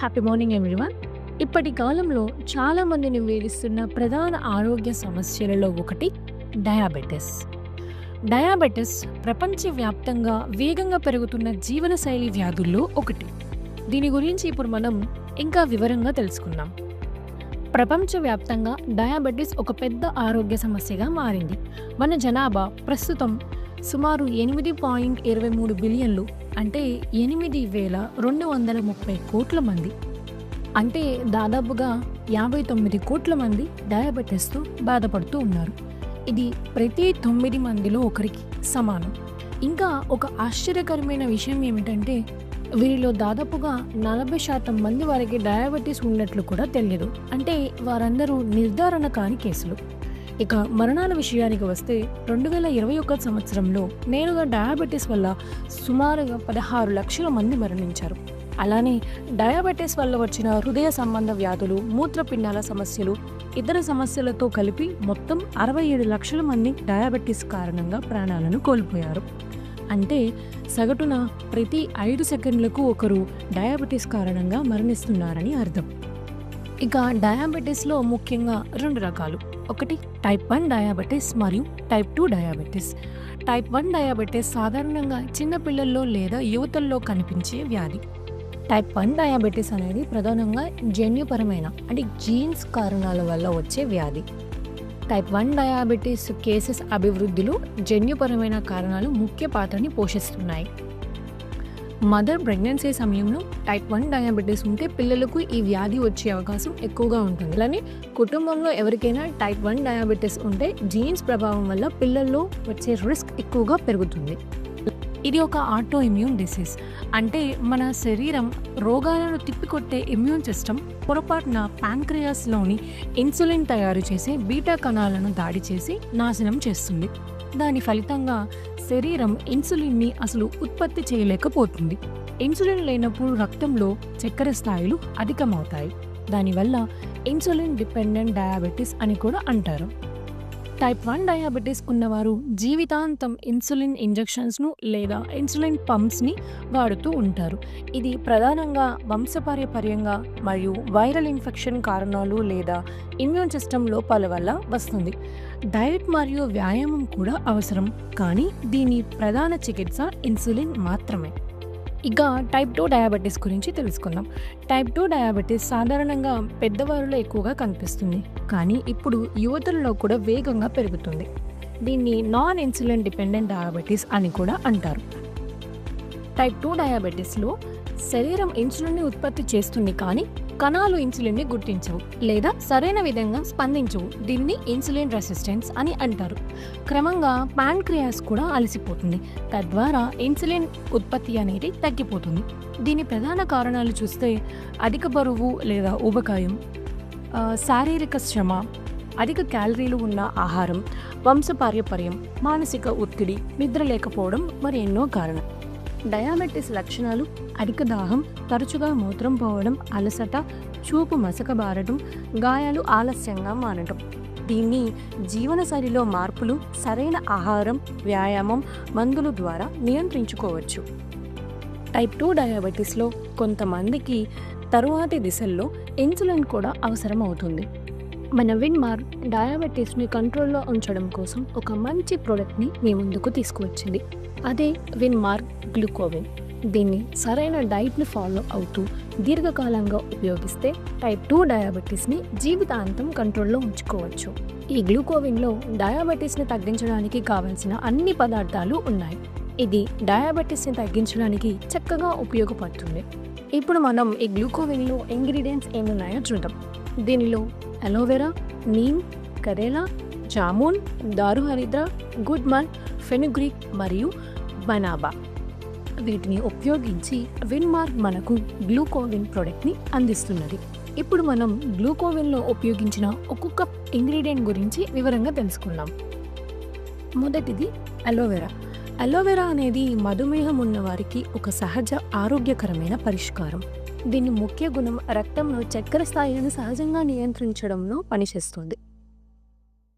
Happy morning everyone. ఇప్పటి కాలంలో చాలా మందిని వేధిస్తున్న ప్రధాన ఆరోగ్య సమస్యలలో ఒకటి డయాబెటిస్. డయాబెటిస్ ప్రపంచవ్యాప్తంగా వేగంగా పెరుగుతున్న జీవనశైలి వ్యాధుల్లో ఒకటి. దీని గురించి ఇప్పుడు మనం ఇంకా వివరంగా తెలుసుకుందాం. ప్రపంచవ్యాప్తంగా డయాబెటిస్ ఒక పెద్ద ఆరోగ్య సమస్యగా మారింది. మన జనాభా ప్రస్తుతం సుమారు 8.23 బిలియన్లు, అంటే 8,230 కోట్ల మంది. అంటే దాదాపుగా 59 కోట్ల మంది డయాబెటిస్తో బాధపడుతూ ఉన్నారు. ఇది ప్రతి 9 మందిలో ఒకరికి సమానం. ఇంకా ఒక ఆశ్చర్యకరమైన విషయం ఏమిటంటే వీరిలో దాదాపుగా 40% మంది వారికి డయాబెటీస్ ఉన్నట్లు కూడా తెలియదు. అంటే వారందరూ నిర్ధారణ కాని కేసులు. ఇక మరణాల విషయానికి వస్తే 2021 సంవత్సరంలో నేరుగా డయాబెటీస్ వల్ల సుమారుగా 16 లక్షల మంది మరణించారు. అలానే డయాబెటీస్ వల్ల వచ్చిన హృదయ సంబంధ వ్యాధులు, మూత్రపిండాల సమస్యలు, ఇతర సమస్యలతో కలిపి మొత్తం 67 లక్షల మంది డయాబెటీస్ కారణంగా ప్రాణాలను కోల్పోయారు. అంటే సగటున ప్రతి 5 సెకండ్లకు ఒకరు డయాబెటీస్ కారణంగా మరణిస్తున్నారని అర్థం. ఇక డయాబెటీస్లో ముఖ్యంగా 2 రకాలు. ఒకటి టైప్ 1 డయాబెటీస్ మరియు టైప్ 2 డయాబెటీస్. టైప్ 1 డయాబెటీస్ సాధారణంగా చిన్నపిల్లల్లో లేదా యువతల్లో కనిపించే వ్యాధి. టైప్ 1 డయాబెటీస్ అనేది ప్రధానంగా జన్యుపరమైన అంటే జీన్స్ కారణాల వల్ల వచ్చే వ్యాధి. టైప్ 1 డయాబెటీస్ కేసెస్ అభివృద్ధిలో జన్యుపరమైన కారణాలు ముఖ్య పాత్రని పోషిస్తున్నాయి. మదర్ ప్రెగ్నెన్సీ సమయంలో టైప్ 1 డయాబెటీస్ ఉంటే పిల్లలకు ఈ వ్యాధి వచ్చే అవకాశం ఎక్కువగా ఉంటుంది. అలానే కుటుంబంలో ఎవరికైనా టైప్ 1 డయాబెటీస్ ఉంటే జీన్స్ ప్రభావం వల్ల పిల్లల్లో వచ్చే రిస్క్ ఎక్కువగా పెరుగుతుంది. ఇది ఒక ఆటో ఇమ్యూన్ డిసీజ్. అంటే మన శరీరం రోగాలను తిప్పికొట్టే ఇమ్యూన్ సిస్టమ్ పొరపాటున ప్యాంక్రియాస్లోని ఇన్సులిన్ తయారు చేసే బీటా కణాలను దాడి చేసి నాశనం చేస్తుంది. దాని ఫలితంగా శరీరం ఇన్సులిన్ని అసలు ఉత్పత్తి చేయలేకపోతుంది. ఇన్సులిన్ లేనప్పుడు రక్తంలో చక్కెర స్థాయిలు అధికమవుతాయి. దానివల్ల ఇన్సులిన్ డిపెండెంట్ డయాబెటీస్ అని కూడా అంటారు. టైప్ 1 డయాబెటీస్ ఉన్నవారు జీవితాంతం ఇన్సులిన్ ఇంజెక్షన్స్ను లేదా ఇన్సులిన్ పంప్స్ని వాడుతూ ఉంటారు. ఇది ప్రధానంగా వంశపారంపర్యంగా మరియు వైరల్ ఇన్ఫెక్షన్ కారణాలు లేదా ఇమ్యూన్ సిస్టమ్ లోపాల వల్ల వస్తుంది. డైట్ మరియు వ్యాయామం కూడా అవసరం, కానీ దీని ప్రధాన చికిత్స ఇన్సులిన్ మాత్రమే. ఇక టైప్ 2 డయాబెటీస్ గురించి తెలుసుకుందాం. టైప్ 2 డయాబెటీస్ సాధారణంగా పెద్దవారిలో ఎక్కువగా కనిపిస్తుంది, కానీ ఇప్పుడు యువతులలో కూడా వేగంగా పెరుగుతుంది. దీన్ని నాన్ ఇన్సులిన్ డిపెండెంట్ డయాబెటీస్ అని కూడా అంటారు. టైప్ 2 డయాబెటీస్లో శరీరం ఇన్సులిన్ని ఉత్పత్తి చేస్తుంది, కానీ కణాలు ఇన్సులిన్ని గుర్తించవు లేదా సరైన విధంగా స్పందించవు. దీన్ని ఇన్సులిన్ రెసిస్టెన్స్ అని అంటారు. క్రమంగా ప్యాంక్రియాస్ కూడా అలసిపోతుంది, తద్వారా ఇన్సులిన్ ఉత్పత్తి అనేది తగ్గిపోతుంది. దీని ప్రధాన కారణాలు చూస్తే అధిక బరువు లేదా ఊబకాయం, శారీరక శ్రమ, అధిక క్యాలరీలు ఉన్న ఆహారం, వంశపారంపర్యం, మానసిక ఒత్తిడి, నిద్ర లేకపోవడం మరి ఎన్నో కారణం. డయాబెటీస్ లక్షణాలు అధిక దాహం, తరచుగా మూత్రం పోవడం, అలసట, చూపు మసకబారడం, గాయాలు ఆలస్యంగా మారడం. దీన్ని జీవనశైలిలో మార్పులు, సరైన ఆహారం, వ్యాయామం, మందుల ద్వారా నియంత్రించుకోవచ్చు. టైప్ 2 డయాబెటీస్లో కొంతమందికి తరువాతి దిశల్లో ఇన్సులిన్ కూడా అవసరం అవుతుంది. మన విన్మార్ డయాబెటీస్ని కంట్రోల్లో ఉంచడం కోసం ఒక మంచి ప్రోడక్ట్ని మీ ముందుకు తీసుకువచ్చింది. అదే విన్మార్ గ్లూకోవిన్. దీన్ని సరైన డైట్ని ఫాలో అవుతూ దీర్ఘకాలంగా ఉపయోగిస్తే టైప్ 2 డయాబెటీస్ని జీవితాంతం కంట్రోల్లో ఉంచుకోవచ్చు. ఈ గ్లూకోవిన్లో డయాబెటీస్ని తగ్గించడానికి కావాల్సిన అన్ని పదార్థాలు ఉన్నాయి. ఇది డయాబెటీస్ని తగ్గించడానికి చక్కగా ఉపయోగపడుతుంది. ఇప్పుడు మనం ఈ గ్లూకోవిన్లో ఇంగ్రీడియంట్స్ ఏమున్నాయో చూద్దాం. దీనిలో అలోవెరా, నీమ్, కరేలా, జామున్, దారుహరిద్ర, గుడ్మల్, ఫెనుగ్రీక్ మరియు బనాబా వీటిని ఉపయోగించి విన్మార్క్ మనకు గ్లూకోవిన్ ప్రోడక్ట్ని అందిస్తున్నది. ఇప్పుడు మనం గ్లూకోవిన్లో ఉపయోగించిన ఒక్కొక్క ఇంగ్రీడియంట్ గురించి వివరంగా తెలుసుకుందాం. మొదటిది అలోవెరా. అలోవెరా అనేది మధుమేహం ఉన్నవారికి ఒక సహజ ఆరోగ్యకరమైన పరిష్కారం. దీని ముఖ్య గుణం రక్తంలో చక్కెర స్థాయిలను సహజంగా నియంత్రించడంలో పనిచేస్తుంది.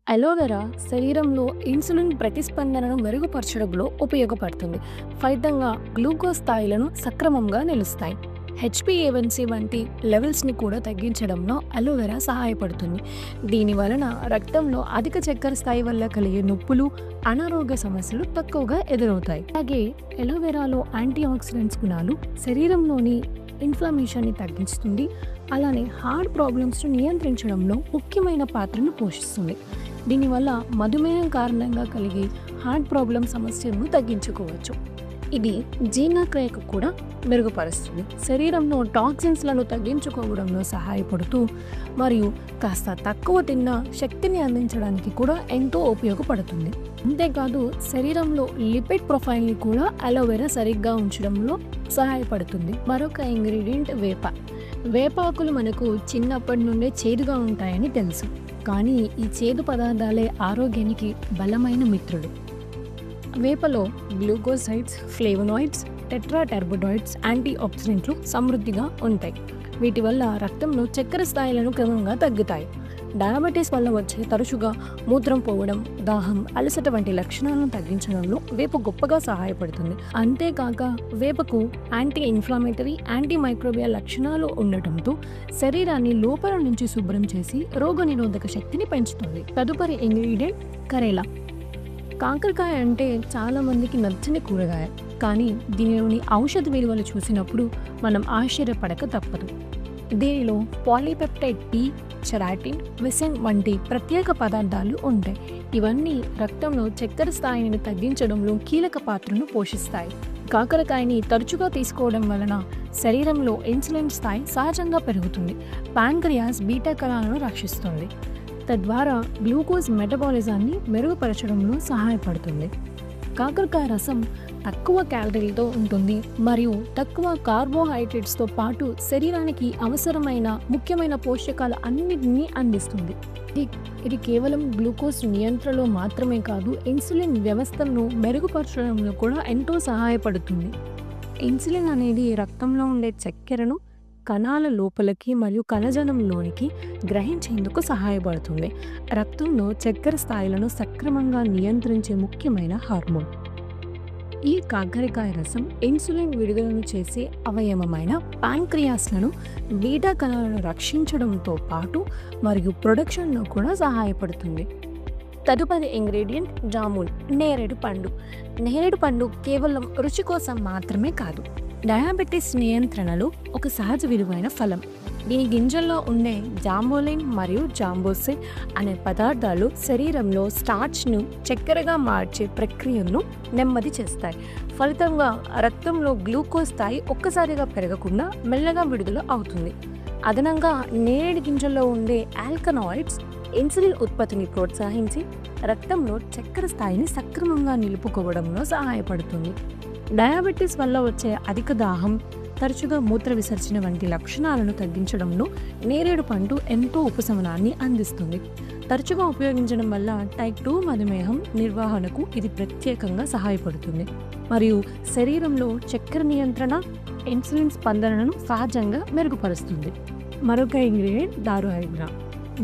అలోవెరా శరీరంలో ఇన్సులిన్ ప్రతిస్పందనను మెరుగుపరచడంలో ఉపయోగపడుతుంది. ఫలితంగా గ్లూకోజ్ స్థాయిలను సక్రమంగా నిలుస్తాయి. హెచ్పిఏవన్సీ వంటి లెవెల్స్ని కూడా తగ్గించడంలో అలోవెరా సహాయపడుతుంది. దీని వలన రక్తంలో అధిక చక్కెర స్థాయి వల్ల కలిగే నొప్పులు, అనారోగ్య సమస్యలు తక్కువగా ఎదురవుతాయి. అలాగే అలోవెరాలో యాంటీ ఆక్సిడెంట్స్ గుణాలు శరీరంలోని ఇన్ఫ్లమేషన్ని తగ్గిస్తుంది. అలానే హార్ట్ ప్రాబ్లమ్స్ను నియంత్రించడంలో ముఖ్యమైన పాత్రను పోషిస్తుంది. దీనివల్ల మధుమేహం కారణంగా కలిగే హార్ట్ ప్రాబ్లం సమస్యలను తగ్గించుకోవచ్చు. ఇది జీర్ణక్రియకు కూడా మెరుగుపరుస్తుంది. శరీరంలో టాక్సిన్స్లను తగ్గించుకోవడంలో సహాయపడుతూ మరియు కాస్త తక్కువ తిన్న శక్తిని అందించడానికి కూడా ఎంతో ఉపయోగపడుతుంది. అంతేకాదు శరీరంలో లిపిడ్ ప్రొఫైల్ని కూడా అలోవెరా సరిగ్గా ఉంచడంలో సహాయపడుతుంది. మరొక ఇంగ్రీడియంట్ వేప. వేపాకులు మనకు చిన్నప్పటి నుండే చేదుగా ఉంటాయని తెలుసు, కానీ ఈ చేదు పదార్థాలే ఆరోగ్యానికి బలమైన మిత్రులు. వేపలో గ్లూకోసైడ్స్, ఫ్లేవనాయిడ్స్, టెట్రాటర్బోనాయిడ్స్, యాంటీ ఆక్సిడెంట్లు సమృద్ధిగా ఉంటాయి. వీటి వల్ల రక్తంలో చక్కెర స్థాయిలను క్రమంగా తగ్గుతాయి. డయాబెటీస్ వల్ల వచ్చే తరచుగా మూత్రం పోవడం, దాహం, అలసట వంటి లక్షణాలను తగ్గించడంలో వేప గొప్పగా సహాయపడుతుంది. అంతేకాక వేపకు యాంటీ ఇన్ఫ్లమేటరీ, యాంటీ మైక్రోబియల్ లక్షణాలు ఉండటంతో శరీరాన్ని లోపల నుంచి శుభ్రం చేసి రోగనిరోధక శక్తిని పెంచుతుంది. తదుపరి ఇంగ్రీడియంట్ కరేలా. కాకరకాయ అంటే చాలామందికి నచ్చని కూరగాయ, కానీ దీనిలోని ఔషధ విలువలు చూసినప్పుడు మనం ఆశ్చర్యపడక తప్పదు. దీనిలో పాలీపెప్టైడ్ టీ, చెరాటిన్, విసిన్ వంటి ప్రత్యేక పదార్థాలు ఉంటాయి. ఇవన్నీ రక్తంలో చక్కెర స్థాయిని తగ్గించడంలో కీలక పాత్రను పోషిస్తాయి. కాకరకాయని తరచుగా తీసుకోవడం వలన శరీరంలో ఇన్సులిన్ స్థాయి సహజంగా పెరుగుతుంది. ప్యాంక్రియాస్ బీటా కణాలను రక్షిస్తుంది. తద్వారా గ్లూకోజ్ మెటబాలిజాన్ని మెరుగుపరచడంలో సహాయపడుతుంది. కాకరకాయ రసం తక్కువ క్యాలరీలతో ఉంటుంది మరియు తక్కువ కార్బోహైడ్రేట్స్తో పాటు శరీరానికి అవసరమైన ముఖ్యమైన పోషకాలు అన్నిటినీ అందిస్తుంది. ఇది కేవలం గ్లూకోజ్ నియంత్రణలో మాత్రమే కాదు, ఇన్సులిన్ వ్యవస్థను మెరుగుపరచడంలో కూడా ఎంతో సహాయపడుతుంది. ఇన్సులిన్ అనేది రక్తంలో ఉండే చక్కెరను కణాల లోపలికి మరియు కణజాలంలోనికి గ్రహించేందుకు సహాయపడుతుంది. రక్తంలో చక్కెర స్థాయిలను సక్రమంగా నియంత్రించే ముఖ్యమైన హార్మోన్. ఈ కాకరకాయ రసం ఇన్సులిన్ విడుదలను చేసే అవయవమైన ప్యాంక్రియాస్లను, బీటా కణాలను రక్షించడంతో పాటు మరియు ప్రొడక్షన్లో కూడా సహాయపడుతుంది. తదుపరి ఇంగ్రీడియంట్ జామున్, నేరేడు పండు. నేరేడు పండు కేవలం రుచి కోసం మాత్రమే కాదు, డయాబెటీస్ నియంత్రణలో ఒక సహజ విలువైన ఫలం. దీని గింజల్లో ఉండే జాంబోలిన్ మరియు జాంబోసిన్ అనే పదార్థాలు శరీరంలో స్టార్చ్ను చక్కెరగా మార్చే ప్రక్రియను నెమ్మది చేస్తాయి. ఫలితంగా రక్తంలో గ్లూకోజ్ స్థాయి ఒక్కసారిగా పెరగకుండా మెల్లగా విడుదల అవుతుంది. అదనంగా నేరేడు గింజల్లో ఉండే ఆల్కనాయిడ్స్ ఇన్సులిన్ ఉత్పత్తిని ప్రోత్సహించి రక్తంలో చక్కెర స్థాయిని సక్రమంగా నిలుపుకోవడంలో సహాయపడుతుంది. డయాబెటీస్ వల్ల వచ్చే అధిక దాహం, తరచుగా మూత్ర విసర్జన వంటి లక్షణాలను తగ్గించడంలో నేరేడు పండు ఎంతో ఉపశమనాన్ని అందిస్తుంది. తరచుగా ఉపయోగించడం వల్ల టైప్ 2 మధుమేహం నిర్వహణకు ఇది ప్రత్యేకంగా సహాయపడుతుంది మరియు శరీరంలో చక్కెర నియంత్రణ, ఇన్సులిన్ స్పందనను సహజంగా మెరుగుపరుస్తుంది. మరొక ఇంగ్రీడియంట్ దారుహైద్రా.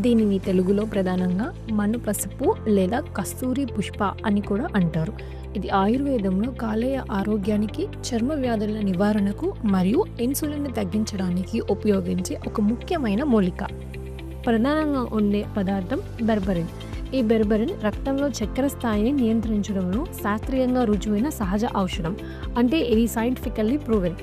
దీనిని తెలుగులో ప్రధానంగా మన్ను పసుపు లేదా కస్తూరి పుష్ప అని కూడా అంటారు. ఇది ఆయుర్వేదంలో కాలేయ ఆరోగ్యానికి, చర్మ వ్యాధుల నివారణకు మరియు ఇన్సులిన్ని తగ్గించడానికి ఉపయోగించే ఒక ముఖ్యమైన మూలిక. ప్రధానంగా ఉండే పదార్థం బెర్బరిన్. ఈ బెర్బరిన్ రక్తంలో చక్కెర స్థాయిని నియంత్రించడంలో శాస్త్రీయంగా రుజువైన సహజ ఔషధం, అంటే ఇది సైంటిఫికల్లీ ప్రూవెన్.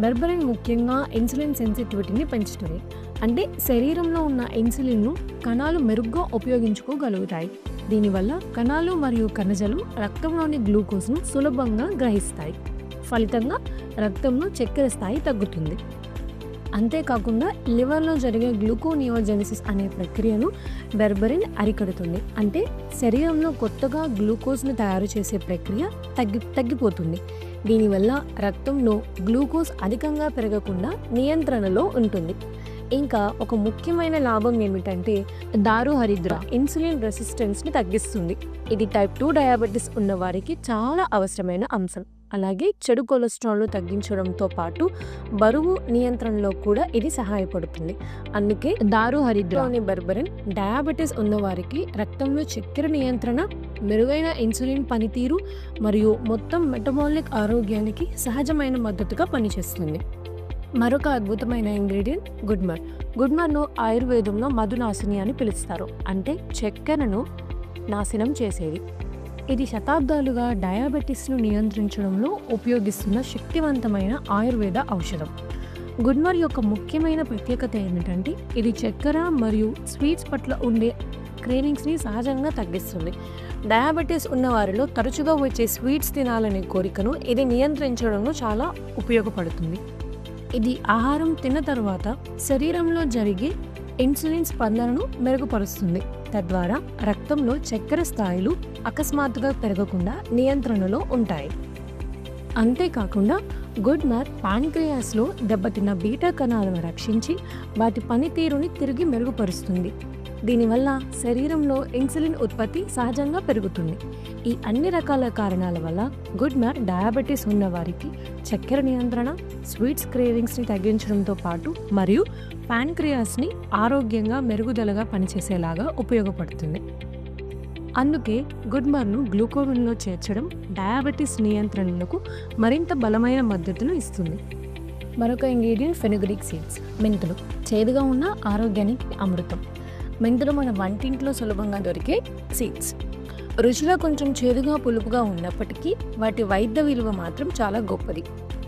బెర్బరిన్ ముఖ్యంగా ఇన్సులిన్ సెన్సిటివిటీని పెంచుతుంది, అంటే శరీరంలో ఉన్న ఇన్సులిన్ను కణాలు మెరుగ్గా ఉపయోగించుకోగలుగుతాయి. దీనివల్ల కణాలు మరియు కణజాలు రక్తంలోని గ్లూకోజ్ను సులభంగా గ్రహిస్తాయి. ఫలితంగా రక్తంలో చక్కెర స్థాయి తగ్గుతుంది. అంతేకాకుండా లివర్లో జరిగే గ్లూకోనియోజెనిసిస్ అనే ప్రక్రియను బెర్బరిన్ అరికడుతుంది, అంటే శరీరంలో కొత్తగా గ్లూకోజ్ను తయారు చేసే ప్రక్రియ తగ్గిపోతుంది. దీనివల్ల రక్తంలో గ్లూకోజ్ అధికంగా పెరగకుండా నియంత్రణలో ఉంటుంది. ఇంకా ఒక ముఖ్యమైన లాభం ఏమిటంటే దారుహరిద్ర ఇన్సులిన్ రెసిస్టెన్స్ని తగ్గిస్తుంది. ఇది టైప్ 2 డయాబెటీస్ ఉన్న వారికి చాలా అవసరమైన అంశం. అలాగే చెడు కొలెస్ట్రాల్ను తగ్గించడంతో పాటు బరువు నియంత్రణలో కూడా ఇది సహాయపడుతుంది. అందుకే దారుహరిద్రలోని బెర్బరిన్ డయాబెటీస్ ఉన్నవారికి రక్తంలో చక్కెర నియంత్రణ, మెరుగైన ఇన్సులిన్ పనితీరు మరియు మొత్తం మెటబాలిక్ ఆరోగ్యానికి సహజమైన మద్దతుగా పనిచేస్తుంది. మరొక అద్భుతమైన ఇంగ్రీడియంట్ గుడ్మర్. గుడ్మర్ను ఆయుర్వేదంలో మధునాశిని అని పిలుస్తారు, అంటే చక్కెరను నాశనం చేసేది. ఇది శతాబ్దాలుగా డయాబెటిస్ను నియంత్రించడంలో ఉపయోగిస్తున్న శక్తివంతమైన ఆయుర్వేద ఔషధం. గుడ్మర్ యొక్క ముఖ్యమైన ప్రత్యేకత ఏమిటంటే ఇది చక్కెర మరియు స్వీట్స్ పట్ల ఉండే క్రేవింగ్స్ని సహజంగా తగ్గిస్తుంది. డయాబెటీస్ ఉన్న వారిలో తరచుగా వచ్చే స్వీట్స్ తినాలనే కోరికను ఇది నియంత్రించడంలో చాలా ఉపయోగపడుతుంది. ఇది ఆహారం తిన్న తర్వాత శరీరంలో జరిగే ఇన్సులిన్ స్పందనను మెరుగుపరుస్తుంది, తద్వారా రక్తంలో చక్కెర స్థాయిలు అకస్మాత్తుగా పెరగకుండా నియంత్రణలో ఉంటాయి. అంతేకాకుండా గుడ్మర్ పాన్క్రియాస్లో దెబ్బతిన్న బీటా కణాలను రక్షించి వాటి పనితీరుని తిరిగి మెరుగుపరుస్తుంది. దీనివల్ల శరీరంలో ఇన్సులిన్ ఉత్పత్తి సహజంగా పెరుగుతుంది. ఈ అన్ని రకాల కారణాల వల్ల గుడ్మర్ డయాబెటీస్ ఉన్న వారికి చక్కెర నియంత్రణ, స్వీట్స్ క్రేవింగ్స్ని తగ్గించడంతో పాటు మరియు పాన్క్రియాస్ని ఆరోగ్యంగా మెరుగుదలగా పనిచేసేలాగా ఉపయోగపడుతుంది. అందుకే గుడ్మర్ను గ్లూకోవిన్లో చేర్చడం డయాబెటీస్ నియంత్రణలకు మరింత బలమైన మద్దతును ఇస్తుంది. మరొక ఇంగ్రీడియంట్ ఫెనుగ్రీక్ సీడ్స్, మెంతులు. చేదుగా ఉన్న ఆరోగ్యానికి అమృతం. మెంతులు మన వంటింట్లో సులభంగా దొరికే సీడ్స్. రుచిలో కొంచెం చేదుగా పులుపుగా ఉన్నప్పటికీ వాటి వైద్య విలువ మాత్రం చాలా గొప్పది,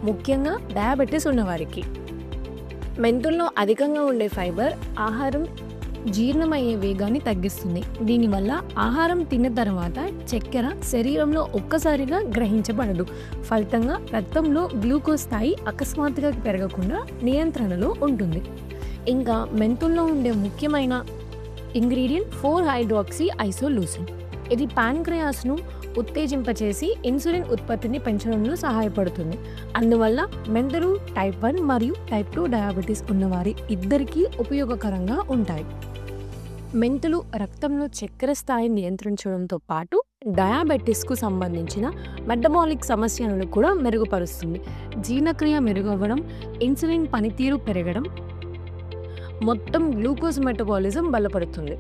ముఖ్యంగా డయాబెటీస్ ఉన్నవారికి. మెంతుల్లో అధికంగా ఉండే ఫైబర్ ఆహారం జీర్ణమయ్యే వేగాన్ని తగ్గిస్తుంది. దీనివల్ల ఆహారం తిన్న తర్వాత చక్కెర శరీరంలో ఒక్కసారిగా గ్రహించబడదు. ఫలితంగా రక్తంలో గ్లూకోజ్ స్థాయి అకస్మాత్తుగా పెరగకుండా నియంత్రణలో ఉంటుంది. ఇంకా మెంతుల్లో ఉండే ముఖ్యమైన ఇంగ్రీడియంట్ 4-హైడ్రాక్సీ ఐసోలూసిన్. ఇది పాన్క్రియాస్ను ఉత్తేజింపచేసి ఇన్సులిన్ ఉత్పత్తిని పెంచడంలో సహాయపడుతుంది. అందువల్ల మెంతులు టైప్ 1 మరియు టైప్ 2 డయాబెటీస్ ఉన్నవారి ఇద్దరికీ ఉపయోగకరంగా ఉంటాయి. మెంతులు రక్తంలో చక్కెర స్థాయిని నియంత్రించడంతో పాటు డయాబెటీస్కు సంబంధించిన మెటబాలిక్ సమస్యలను కూడా మెరుగుపరుస్తుంది. జీర్ణక్రియ మెరుగవ్వడం, ఇన్సులిన్ పనితీరు పెరగడం, మొత్తం గ్లూకోజ్ మెటబాలిజం బలపడుతుంది.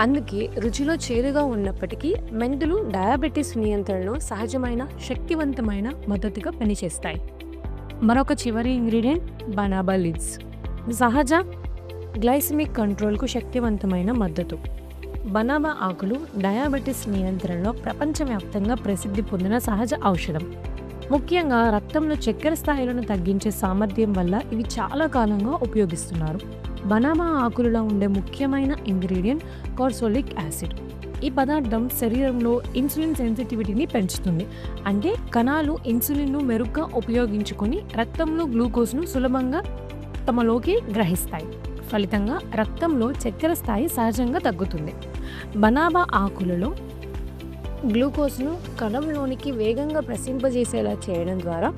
అందుకే రుచిలో చేదుగా ఉన్నప్పటికీ మెంతులు డయాబెటీస్ నియంత్రణలో సహజమైన శక్తివంతమైన మద్దతుగా పనిచేస్తాయి. మరొక చివరి ఇంగ్రీడియంట్ బనాబా లీవ్స్. సహజ గ్లైసెమిక్ కంట్రోల్కు శక్తివంతమైన మద్దతు. బనాబా ఆకులు డయాబెటీస్ నియంత్రణలో ప్రపంచవ్యాప్తంగా ప్రసిద్ధి పొందిన సహజ ఔషధం. ముఖ్యంగా రక్తంలో చక్కెర స్థాయిలను తగ్గించే సామర్థ్యం వల్ల ఇవి చాలా కాలంగా ఉపయోగిస్తున్నారు. బనానా ఆకులలో ఉండే ముఖ్యమైన ఇంగ్రీడియంట్ కార్సోలిక్ యాసిడ్. ఈ పదార్థం శరీరంలో ఇన్సులిన్ సెన్సిటివిటీని పెంచుతుంది, అంటే కణాలు ఇన్సులిన్ను మెరుగ్గా ఉపయోగించుకొని రక్తంలో గ్లూకోజ్ను సులభంగా తమలోకి గ్రహిస్తాయి. ఫలితంగా రక్తంలో చక్కెర స్థాయి సహజంగా తగ్గుతుంది. బనానా ఆకులలో గ్లూకోజ్ను కణంలోనికి వేగంగా ప్రసరింపజేసేలా చేయడం ద్వారా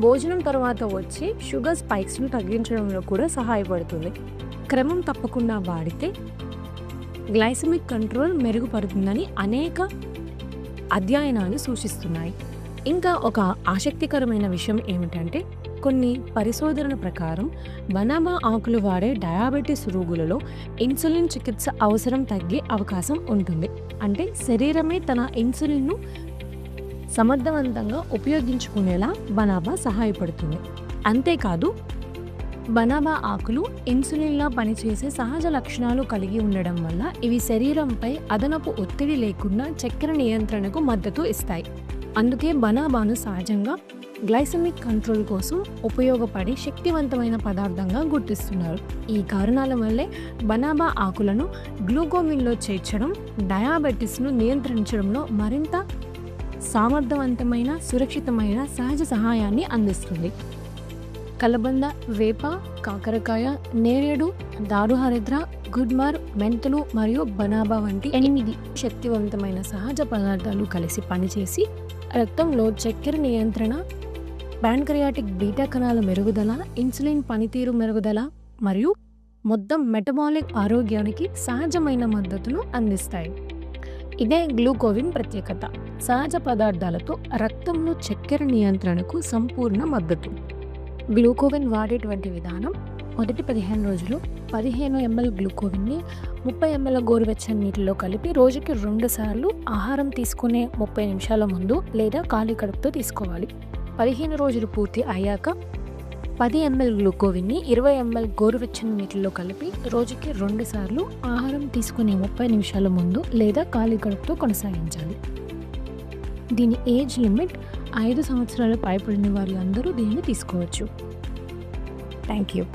భోజనం తర్వాత వచ్చే షుగర్ స్పైక్స్ను తగ్గించడంలో కూడా సహాయపడుతుంది. క్రమం తప్పకుండా వాడితే గ్లైసెమిక్ కంట్రోల్ మెరుగుపడుతుందని అనేక అధ్యయనాలు సూచిస్తున్నాయి. ఇంకా ఒక ఆసక్తికరమైన విషయం ఏమిటంటే కొన్ని పరిశోధనల ప్రకారం బనానా ఆకులు వాడే డయాబెటీస్ రోగులలో ఇన్సులిన్ చికిత్స అవసరం తగ్గే అవకాశం ఉంటుంది. అంటే శరీరమే తన ఇన్సులిన్ను సమర్థవంతంగా ఉపయోగించుకునేలా బనానా సహాయపడుతుంది. అంతేకాదు బనానా ఆకులు ఇన్సులిన్లా పనిచేసే సహజ లక్షణాలు కలిగి ఉండడం వల్ల ఇవి శరీరంపై అదనపు ఒత్తిడి లేకుండా చక్కెర నియంత్రణకు మద్దతు ఇస్తాయి. అందుకే బనానాను సహజంగా గ్లైసెమిక్ కంట్రోల్ కోసం ఉపయోగపడే శక్తివంతమైన పదార్థంగా గుర్తిస్తున్నారు. ఈ కారణాల వల్లే బనానా ఆకులను గ్లూకోవిన్లో చేర్చడం డయాబెటీస్ను నియంత్రించడంలో మరింత సమర్థవంతమైన, సురక్షితమైన సహజ సహాయాన్ని అందిస్తుంది. కలబంద, వేప, కాకరకాయ, నేరేడు, దారుహరిద్ర, గుడ్మర్, మెంతులు మరియు బనానా వంటి 8 శక్తివంతమైన సహజ పదార్థాలు కలిసి పనిచేసి రక్తంలో చక్కెర నియంత్రణ, ప్యాన్క్రియాటిక్ బీటా కణాల మెరుగుదల, ఇన్సులిన్ పనితీరు మెరుగుదల మరియు మొత్తం మెటబాలిక్ ఆరోగ్యానికి సహజమైన మద్దతును అందిస్తాయి. ఇదే గ్లూకోవిన్ ప్రత్యేకత. సహజ పదార్థాలతో రక్తంలో చక్కెర నియంత్రణకు సంపూర్ణ మద్దతు. గ్లూకోవిన్ వాడేటువంటి విధానం: మొదటి 15 రోజులు 15 ml గ్లూకోవిన్ని 30 ml గోరువెచ్చని నీటిలో కలిపి రోజుకి 2 సార్లు ఆహారం తీసుకునే 30 నిమిషాల ముందు లేదా ఖాళీ కడుపుతో తీసుకోవాలి. 15 రోజులు పూర్తి అయ్యాక 10 ml గ్లూకోవిన్ని 20 ml గోరువెచ్చని నీటిలో కలిపి రోజుకి 2 సార్లు ఆహారం తీసుకునే 30 నిమిషాల ముందు లేదా ఖాళీ కడుపుతో కొనసాగించాలి. దీని ఏజ్ లిమిట్ 5 సంవత్సరాల పైబడిన వారు అందరూ దీనిని తీసుకోవచ్చు. Thank you.